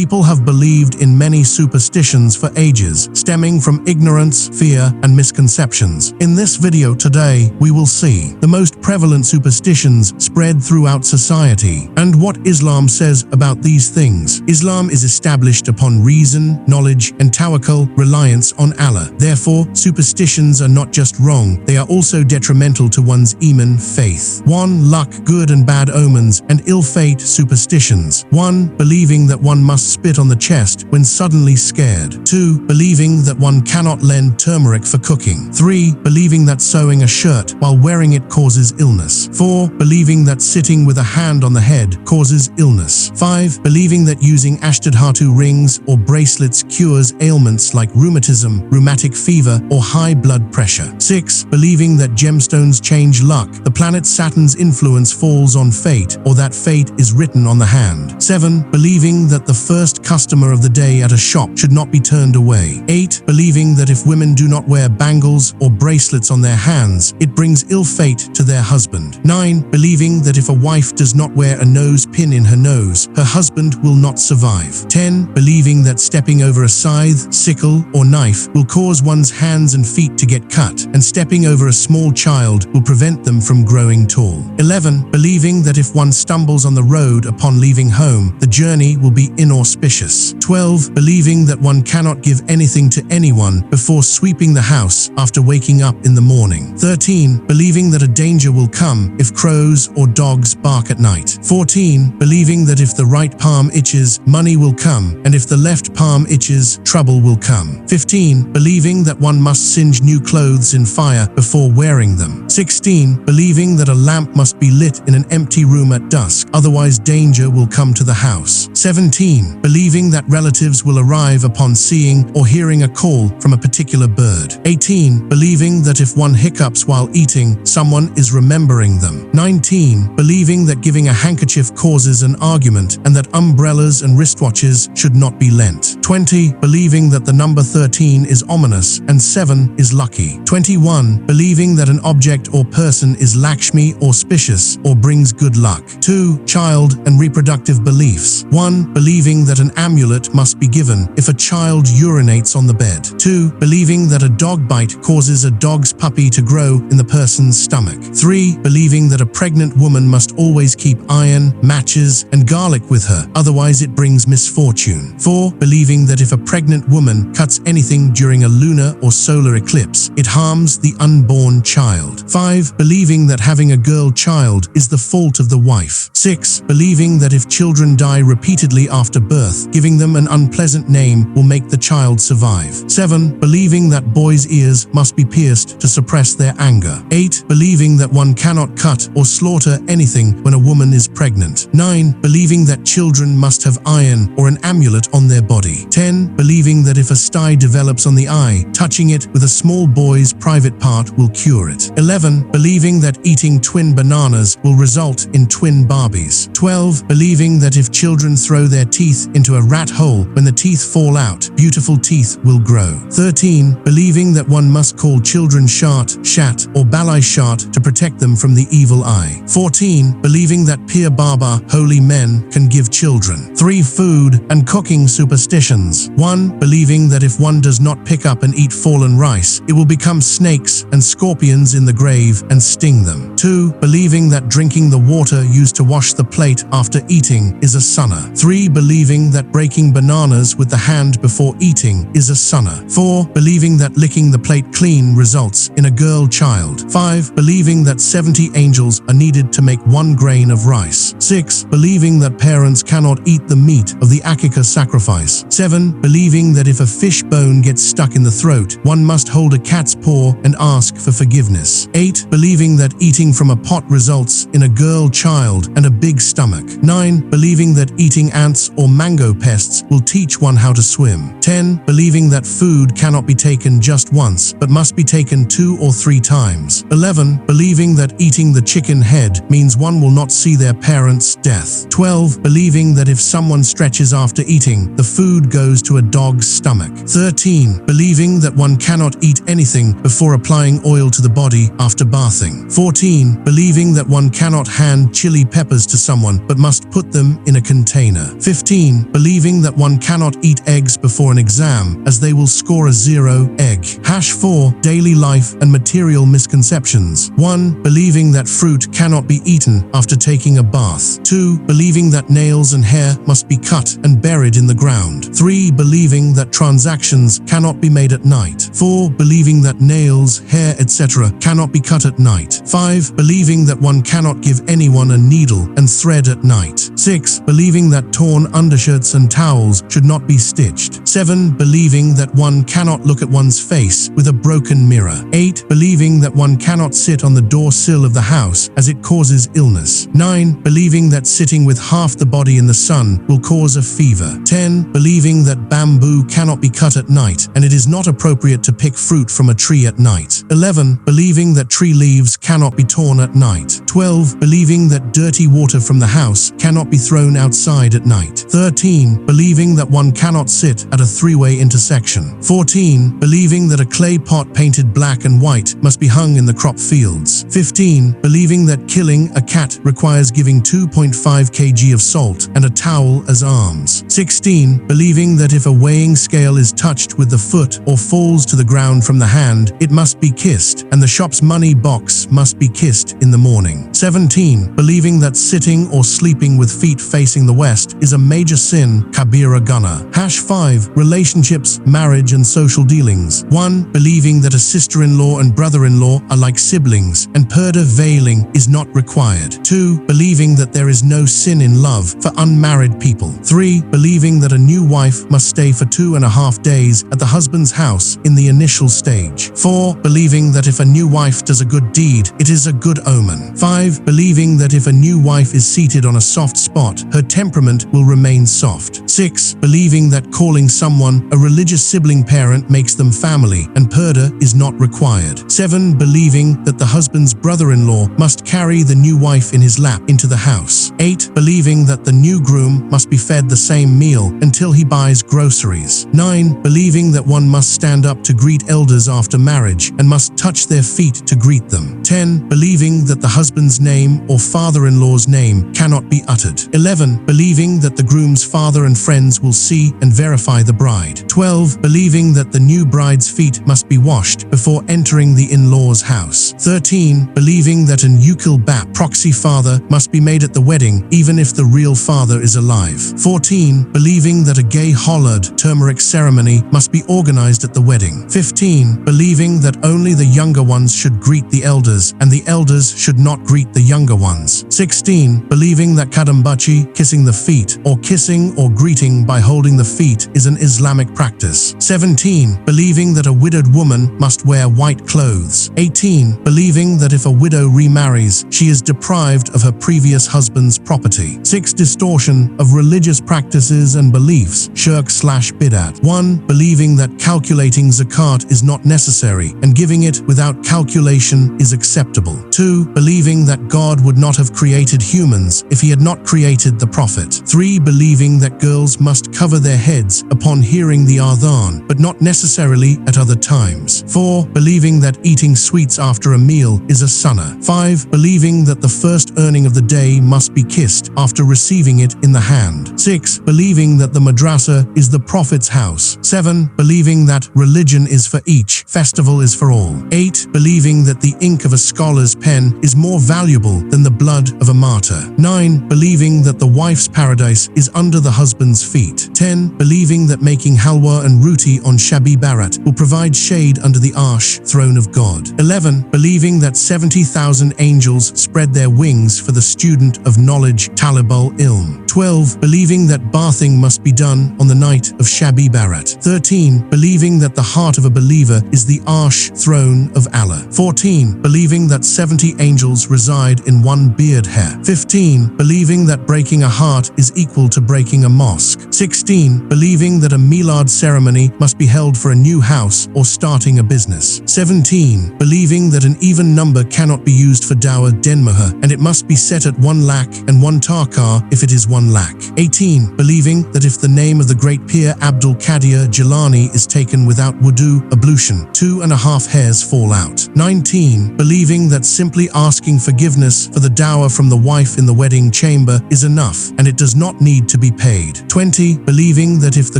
People have believed in many superstitions for ages, stemming from ignorance, fear, and misconceptions. In this video today, we will see the most prevalent superstitions spread throughout society and what Islam says about these things. Islam is established upon reason, knowledge, and tawakkul, reliance on Allah. Therefore, superstitions are not just wrong, they are also detrimental to one's iman, faith. 1. Luck, good and bad omens, and ill fate superstitions. 1. Believing that one must spit on the chest when suddenly scared. 2. Believing that one cannot lend turmeric for cooking. 3. Believing that sewing a shirt while wearing it causes illness. 4. Believing that sitting with a hand on the head causes illness. 5. Believing that using ashtadhatu rings or bracelets cures ailments like rheumatism, rheumatic fever, or high blood pressure. 6. Believing that gemstones change luck, the planet Saturn's influence falls on fate, or that fate is written on the hand. 7. Believing that the first customer of the day at a shop should not be turned away. 8. Believing that if women do not wear bangles or bracelets on their hands, it brings ill fate to their husband. 9. Believing that if a wife does not wear a nose pin in her nose, her husband will not survive. 10. Believing that stepping over a scythe, sickle, or knife will cause one's hands and feet to get cut, and stepping over a small child will prevent them from growing tall. 11. Believing that if one stumbles on the road upon leaving home, the journey will be inauspicious. 12. Believing that one cannot give anything to anyone before sweeping the house after waking up in the morning. 13. Believing that a danger will come if crows or dogs bark at night. 14. Believing that if the right palm itches, money will come, and if the left palm itches, trouble will come. 15. Believing that one must singe new clothes in fire before wearing them. 16. Believing that a lamp must be lit in an empty room at dusk, otherwise danger will come to the house. 17. Believing that relatives will arrive upon seeing or hearing a call from a particular bird. 18. Believing that if one hiccups while eating, someone is remembering them. 19. Believing that giving a handkerchief causes an argument and that umbrellas and wristwatches should not be lent. 20. Believing that the number 13 is ominous and 7 is lucky. 21. Believing that an object or person is Lakshmi, auspicious, or brings good luck. 2. Child and reproductive beliefs. 1. Believing that an amulet must be given if a child urinates on the bed. 2. Believing that a dog bite causes a dog's puppy to grow in the person's stomach. 3. Believing that a pregnant woman must always keep iron, matches, and garlic with her, otherwise it brings misfortune. 4. Believing that if a pregnant woman cuts anything during a lunar or solar eclipse, it harms the unborn child. 5. Believing that having a girl child is the fault of the wife. 6. Believing that if children die repeatedly after birth, giving them an unpleasant name will make the child survive. 7. Believing that boys' ears must be pierced to suppress their anger. 8. Believing that one cannot cut or slaughter anything when a woman is pregnant. 9. Believing that children must have iron or an amulet on their body. 10. Believing that if a sty develops on the eye, touching it with a small boy's private part will cure it. 11. Believing that eating twin bananas will result in twin Barbies. 12. Believing that if children throw their teeth into a rat hole, when the teeth fall out, beautiful teeth will grow. 13. Believing that one must call children Shat, Shat, or Balai Shat to protect them from the evil eye. 14. Believing that Pir Baba, holy men, can give children. 3. Food and cooking superstitions. 1. Believing that if one does not pick up and eat fallen rice, it will become snakes and scorpions in the grave and sting them. 2. Believing that drinking the water used to wash the plate after eating is a sunnah. 3. Believing that breaking bananas with the hand before eating is a sunnah. 4. Believing that licking the plate clean results in a girl child. 5. Believing that 70 angels are needed to make 1 grain of rice. 6. Believing that parents cannot eat the meat of the akikah sacrifice. 7. Believing that if a fish bone gets stuck in the throat, one must hold a cat's paw and ask for forgiveness. 8. Believing that eating from a pot results in a girl child and a big stomach. 9. Believing that eating ants or mango pests will teach one how to swim. 10. Believing that food cannot be taken just once, but must be taken 2 or 3 times. 11. Believing that eating the chicken head means one will not see their parents' death. 12. Believing that if someone stretches after eating, the food goes to a dog's stomach. 13. Believing that one cannot eat anything before applying oil to the body after bathing. 14. Believing that one cannot hand chili peppers to someone but must put them in a container. 15. Believing that one cannot eat eggs before an exam as they will score a 0 egg. #4. Daily life and material misconceptions. 1. Believing that fruit cannot be eaten after taking a bath. 2. Believing that nails and hair must be cut and buried in the ground. 3. Believing that transactions cannot be made at night. 4. Believing that nails, hair, etc. cannot be cut at night. 5. Believing that one cannot give anyone a needle and thread at night. 6. Believing that torn undershirts and towels should not be stitched. 7. Believing that one cannot look at one's face with a broken mirror. 8. Believing that one cannot sit on the door sill of the house as it causes illness. 9. Believing that sitting with half the body in the sun will cause a fever. 10. Believing that bamboo cannot be cut at night and it is not appropriate to pick fruit from a tree at night. 11. Believing that tree leaves cannot be torn at night. 12. Believing that dirty water from the house cannot be thrown outside at night. 13. Believing that one cannot sit at a three-way intersection. 14. Believing that a clay pot painted black and white must be hung in the crop fields. 15. Believing that killing a cat requires giving 2.5 kg of salt and a towel as arms. 16. Believing that if a weighing scale is touched with the foot or falls to the ground from the hand, it must be kissed, and the shop's money box must be kissed in the morning. 17. Believing that sitting or sleeping with feet facing the west is a major sin, Kabira Gunna. #5. Relationships, marriage and social dealings. 1. Believing that a sister-in-law and brother-in-law are like siblings and purdah veiling is not required. 2. Believing that there is no sin in love for unmarried people. 3. Believing that a new wife must stay for 2.5 days at the husband's house in the initial stage. 4. Believing that if a new wife does a good deed, it is a good omen. 5. Believing that if a new wife is seated on a soft spot, her temperament will remain soft. 6. Believing that calling someone a religious sibling parent makes them family and purdah is not required. 7. Believing that the husband's brother-in-law must carry the new wife in his lap into the house. 8. Believing that the new groom must be fed the same meal until he buys groceries. 9. Believing that one must stand up to greet elders after marriage and must touch their feet to greet them. 10. Believing that the husband's name or father-in-law's name cannot be uttered. 11. Believing that the groom's father and friends will see and verify the bride. 12. Believing that the new bride's feet must be washed before entering the in-law's house. 13. Believing that an Ukil Bap proxy father must be made at the wedding even if the real father is alive. 14. Believing that a gay hollard turmeric ceremony must be organized at the wedding. 15. Believing that only the younger ones should greet the elders and the elders should not greet the younger ones. 16. Believing that kadambachi, kissing the feet, or kissing or greeting by holding the feet is an Islamic practice. 17. Believing that a widowed woman must wear white clothes. 18. Believing that if a widow remarries, she is deprived of her previous husband's property. 6. Distortion of religious practices and beliefs, shirk/bidat. 1. Believing that calculating zakat is not necessary and giving it without calculation is acceptable. 2. Believing that God would not have created humans if he had not created the Prophet. 3. Believing that girls must cover their heads upon hearing the adhan, but not necessarily at other times. 4. Believing that eating sweets after a meal is a sunnah. 5. Believing that the first earning of the day must be kissed after receiving it in the hand. 6. Believing that the madrasa is the Prophet's house. 7. Believing that religion is for each, festival is for all. 8. Believing that the ink of a scholar's pen is more valuable than the blood of a martyr. 9. Believing that the wife's paradise is under the husband's feet. 10. Believing that making halwa and roti on Shabi Barat will provide shade under the arsh, throne of God. 11. Believing that 70,000 angels spread their wings for the student of knowledge, talibul ilm. 12. Believing that bathing must be done on the night of Shabi Barat. 13. Believing that the heart of a believer is the arsh, throne of Allah. 14. Believing that 70 angels reside in one beard hair. 15. Believing that breaking a heart is equal to breaking a mosque. 16. Believing that a milad ceremony must be held for a new house or starting a business. 17. Believing that an even number cannot be used for dawah denmaha and it must be set at 1 lakh and 1 takar if it is 1 1 lakh. 18. Believing that if the name of the great Pir Abdul Qadir Jilani is taken without wudu, ablution, 2.5 hairs fall out. 19. Believing that simply asking forgiveness for the dower from the wife in the wedding chamber is enough, and it does not need to be paid. 20. Believing that if the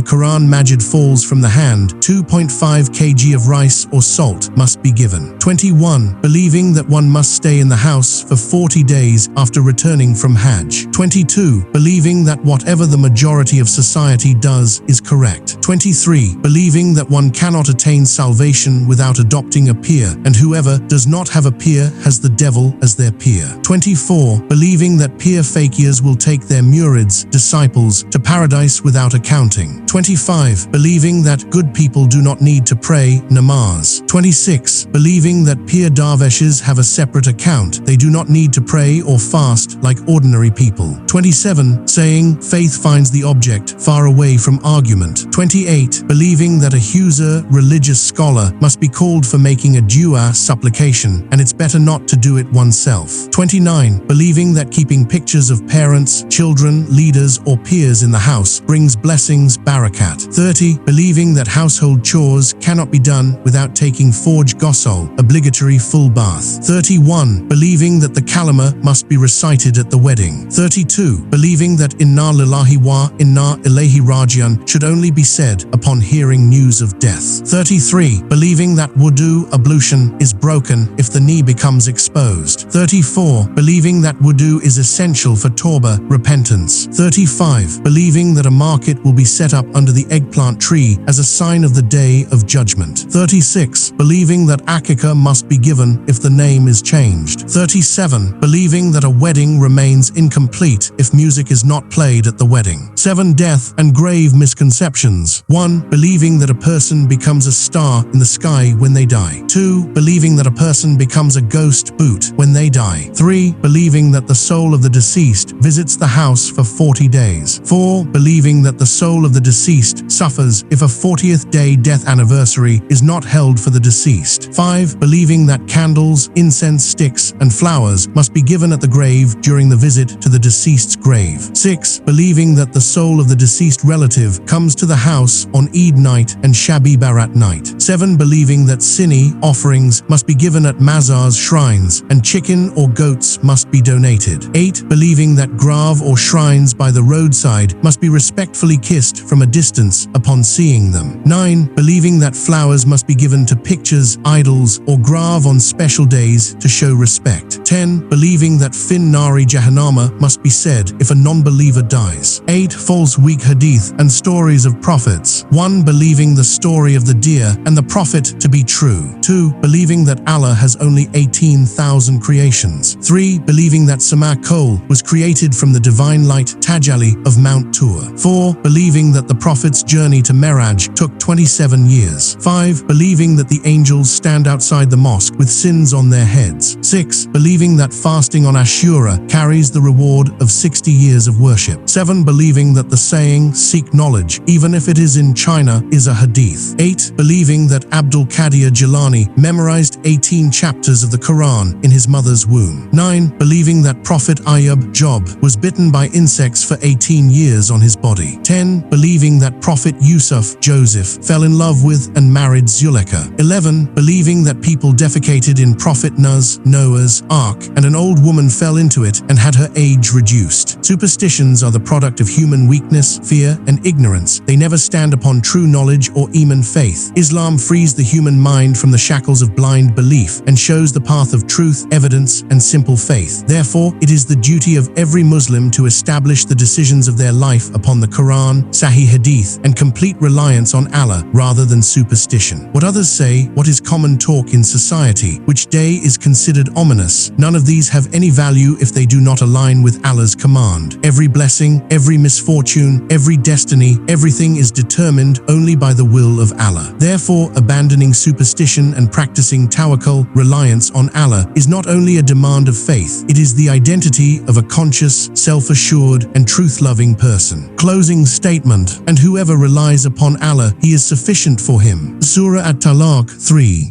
Quran Majid falls from the hand, 2.5 kg of rice or salt must be given. 21. Believing that one must stay in the house for 40 days after returning from Hajj. 22. Believing that whatever the majority of society does is correct. 23. Believing that one cannot attain salvation without adopting a peer, and whoever does not have a peer has the devil as their peer. 24. Believing that peer fakirs will take their murids, disciples, to paradise without accounting. 25. Believing that good people do not need to pray namaz. 26. Believing that peer darveshes have a separate account. They do not need to pray or fast like ordinary people. 27. Saying faith finds the object far away from argument. 28. Believing that a Huzur religious scholar must be called for making a dua supplication, and it's better not to do it oneself. 29. Believing that keeping pictures of parents, children, leaders, or peers in the house brings blessings, barakat. 30. Believing that household chores cannot be done without taking forj ghusl, obligatory full bath. 31. Believing that the kalima must be recited at the wedding. 32. Believing that inna lillahi wa inna ilaihi rajiun should only be said upon hearing news of death. 33. Believing that wudu ablution is broken if the knee becomes exposed. 34. Believing that wudu is essential for tawbah, repentance. 35. Believing that a market will be set up under the eggplant tree as a sign of the day of judgment. 36. Believing that akikah must be given if the name is changed. 37. Believing that a wedding remains incomplete if music is not played at the wedding. 7. Death and grave misconceptions. 1. Believing that a person becomes a star in the sky when they die. 2. Believing that a person becomes a ghost boot when they die. 3. Believing that the soul of the deceased visits the house for 40 days. 4. Believing that the soul of the deceased suffers if a 40th day death anniversary is not held for the deceased. 5. Believing that candles, incense sticks, and flowers must be given at the grave during the visit to the deceased's grave. 6. Believing that the soul of the deceased relative comes to the house on Eid night and Shabi Barat night. 7. Believing that sini, offerings, must be given at mazars, shrines, and chicken or goats must be donated. 8. Believing that grav or shrines by the roadside must be respectfully kissed from a distance upon seeing them. 9. Believing that flowers must be given to pictures, idols, or grav on special days to show respect. 10. Believing that fin nari jahannama must be said if a non-believer dies. 8. False weak hadith and stories of prophets. 1. Believing the story of the deer and the prophet to be true. 2. Believing that Allah has only 18,000 creations. 3. Believing that Sama Kol was created from the divine light Tajalli of Mount Tur. 4. Believing that the prophet's journey to Meraj took 27 years. 5. Believing that the angels stand outside the mosque with sins on their heads. 6. Believing that fasting on Ashura carries the reward of 60 years of worship. 7. Believing that the saying, seek knowledge, even if it is in China, is a hadith. 8. Believing that Abdul Qadir Jilani memorized 18 chapters of the Quran in his mother's womb. 9. Believing that Prophet Ayub Job was bitten by insects for 18 years on his body. 10. Believing that Prophet Yusuf Joseph fell in love with and married Zulekha. 11. Believing that people defecated in Prophet Noah's ark and an old woman fell into it and had her age reduced. Superstitions are the product of human weakness, fear, and ignorance. They never stand upon true knowledge or Iman faith. Islam frees the human mind from the shackles of blind belief and shows the path of truth, evidence, and simple faith. Therefore, it is the duty of every Muslim to establish the decisions of their life upon the Quran, Sahih Hadith, and complete reliance on Allah rather than superstition. What others say, what is common talk in society, which day is considered ominous, none of these have any value if they do not align with Allah's command. Every blessing, every misfortune, every destiny, everything is determined only by the will of Allah. Therefore, abandoning superstition and practicing tawakkul, reliance on Allah, is not only a demand of faith, it is the identity of a conscious, self-assured, and truth-loving person. Closing statement, and whoever relies upon Allah, He is sufficient for him. Surah At-Talaq 3.